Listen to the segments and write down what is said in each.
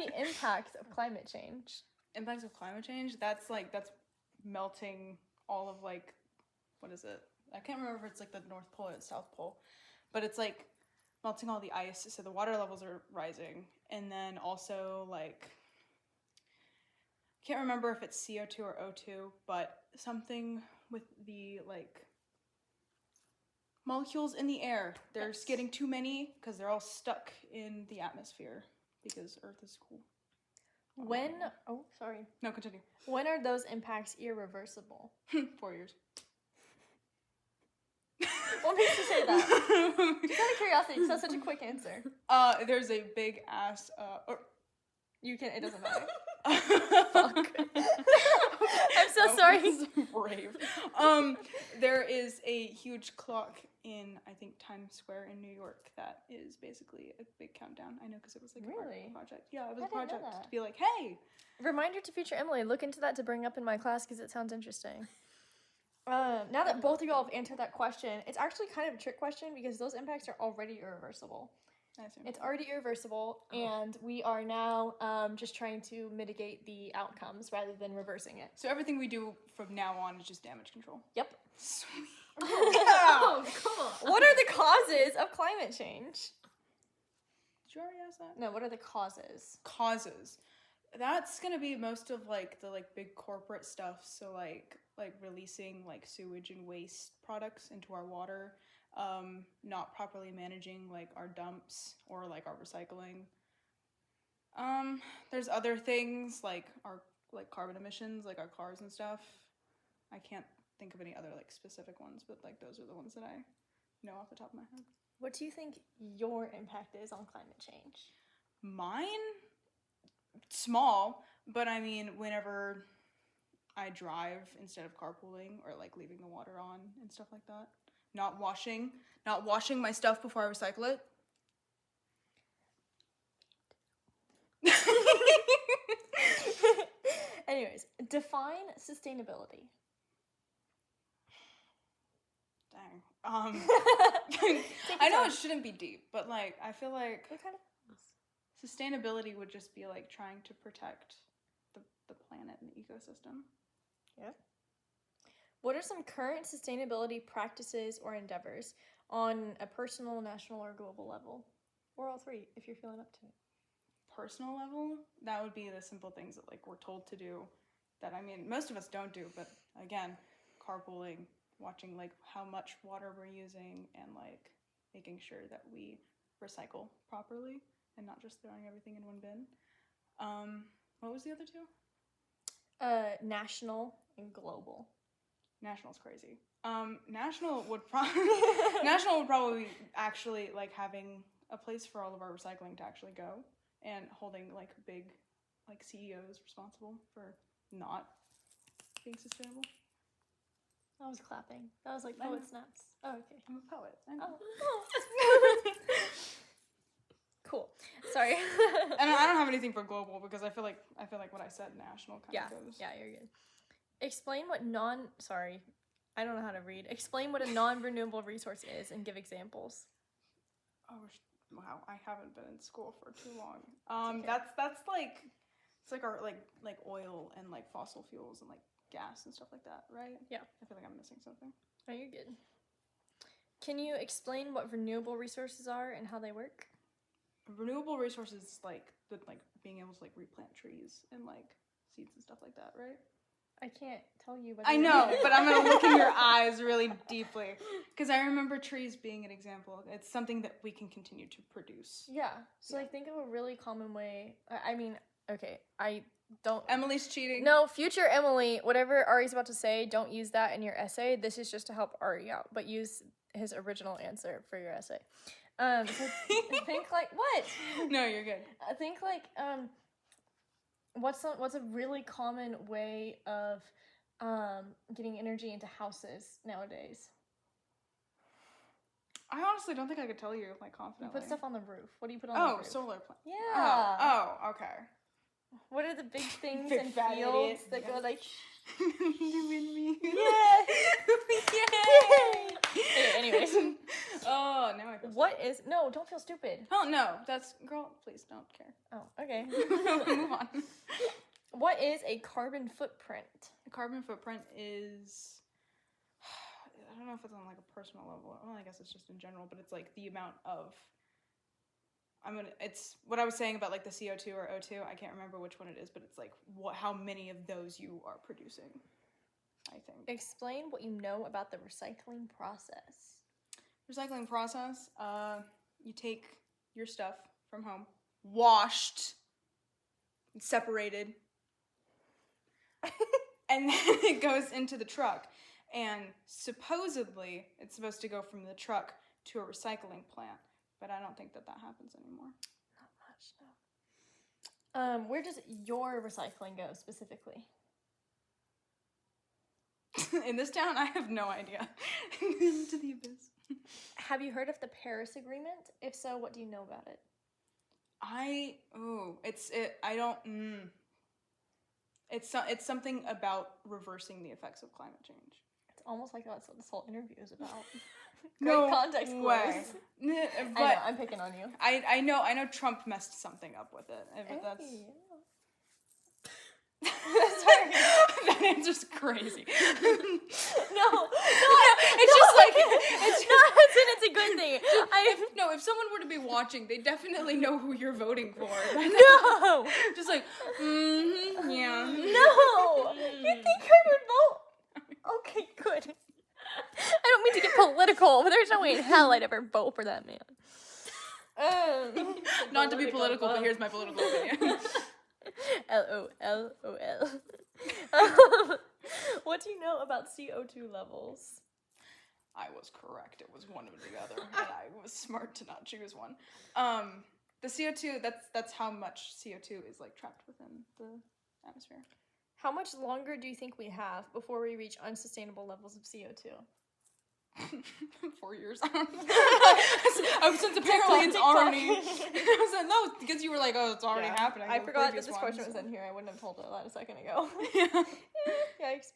the impacts of climate change? Impacts of climate change? That's melting all of like, what is it? I can't remember if it's like the North Pole or the South Pole, but it's like melting all the ice, so the water levels are rising, and then also like, can't remember if it's CO2 or O2, but something with the like molecules in the air. There's getting too many because they're all stuck in the atmosphere because Earth is cool. No, continue. When are those impacts irreversible? 4 years. What makes you say that? Just out of curiosity, because that's such a quick answer. There's a big ass. You can. It doesn't matter. Fuck. I'm so sorry. Brave. There is a huge clock in, I think, Times Square in New York that is basically a big countdown. I know because it was like a project. Yeah, it was a project to be like, hey. Reminder to future Emily, look into that to bring up in my class because it sounds interesting. Now that both of y'all have answered that question, it's actually kind of a trick question because those impacts are already irreversible. It's already irreversible, and we are now just trying to mitigate the outcomes rather than reversing it. So everything we do from now on is just damage control. Yep. Sweet. Oh, cool. What are the causes of climate change? Did you already ask that? No, what are the causes? Causes. That's gonna be most of like the like big corporate stuff. So like releasing like sewage and waste products into our water, not properly managing like our dumps or like our recycling. There's other things like our like carbon emissions, like our cars and stuff. I can't think of any other like specific ones, but like those are the ones that I know off the top of my head. What do you think your impact is on climate change? Mine? Small, but I mean, whenever I drive instead of carpooling or like leaving the water on and stuff like that, not washing my stuff before I recycle it. Anyways, define sustainability. Dang. I know it shouldn't be deep, but like I feel like sustainability would just be like trying to protect the planet and the ecosystem. Yeah. What are some current sustainability practices or endeavors on a personal, national, or global level? Or all three, if you're feeling up to it. Personal level, that would be the simple things that like we're told to do that, I mean, most of us don't do, but again, carpooling, watching like how much water we're using, and like making sure that we recycle properly and not just throwing everything in one bin. What was the other two? National and global. National's crazy. National would probably actually like having a place for all of our recycling to actually go, and holding like big like CEOs responsible for not being sustainable. I was clapping. That was like poet snaps. Oh, okay. I'm a poet. I know. Oh. Cool. Sorry. And I don't have anything for global because I feel like what I said national kind of goes. Yeah, you're good. Explain what I don't know how to read. Explain what a non-renewable resource is and give examples. Oh, wow. I haven't been in school for too long. Okay. That's like, it's like our like oil and like fossil fuels and like gas and stuff like that, right? Yeah. I feel like I'm missing something. Oh, you're good. Can you explain what renewable resources are and how they work? Renewable resources like being able to like replant trees and like seeds and stuff like that, right? I can't tell you. I know, but I'm gonna look in your eyes really deeply because I remember trees being an example. It's something that we can continue to produce. Yeah. So like think of a really common way. I mean, okay, I don't. Emily's cheating. No, future Emily. Whatever Ari's about to say, don't use that in your essay. This is just to help Ari out, but use his original answer for your essay. So think like what? No, you're good. I think like what's a really common way of getting energy into houses nowadays? I honestly don't think I could tell you like confidently. You put stuff on the roof. What do you put on the roof? Oh, solar plant. Yeah. Oh, okay. What are the big things Big in fat fields idiot. that go like? Windmill. Yeah. Yay! Okay, anyways. Oh, now I feel What is? No, don't feel stupid. Oh no, that's girl. Please don't care. Oh, okay. Move on. What is a carbon footprint? A carbon footprint is. I don't know if it's on like a personal level. Well, I guess it's just in general, but it's like the amount of. It's what I was saying about like the CO2 or O2. I can't remember which one it is, but it's like how many of those you are producing. I think. Explain what you know about the recycling process. Recycling process. You take your stuff from home, washed, and separated, and then it goes into the truck. And supposedly, it's supposed to go from the truck to a recycling plant. But I don't think that happens anymore. Not much, no. Where does your recycling go specifically? In this town, I have no idea. Into the abyss. Have you heard of the Paris Agreement? If so, what do you know about it? It's something about reversing the effects of climate change. It's almost like that's what this whole interview is about. No Great context way. clues. But I know, I'm picking on you. I know Trump messed something up with it. But that's Sorry. That answer's crazy. No, it's just like it's it's a good thing. if someone were to be watching, they definitely know who you're voting for. No, Just like, yeah. no. You think I would vote? Okay, good. I don't mean to get political, but there's no way in hell I'd ever vote for that man. Not to be political, but here's my political opinion. LOL. What do you know about CO2 levels? I was correct. It was one or the other, and I was smart to not choose one. The CO2, that's how much CO2 is like trapped within the atmosphere. How much longer do you think we have before we reach unsustainable levels of CO2? 4 years. Since apparently it's already. No, because you were like, oh, it's already happening. I forgot that this question was in here. I wouldn't have told that a second ago. Yikes.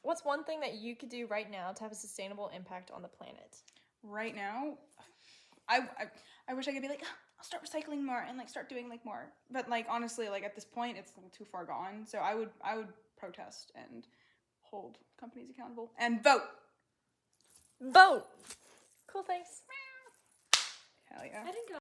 What's one thing that you could do right now to have a sustainable impact on the planet? Right now, I wish I could be like, I'll start recycling more and like start doing like more. But like honestly, like at this point, it's a little too far gone. So I would protest and hold companies accountable and vote. Vote. Cool, thanks. Hell yeah. I didn't go.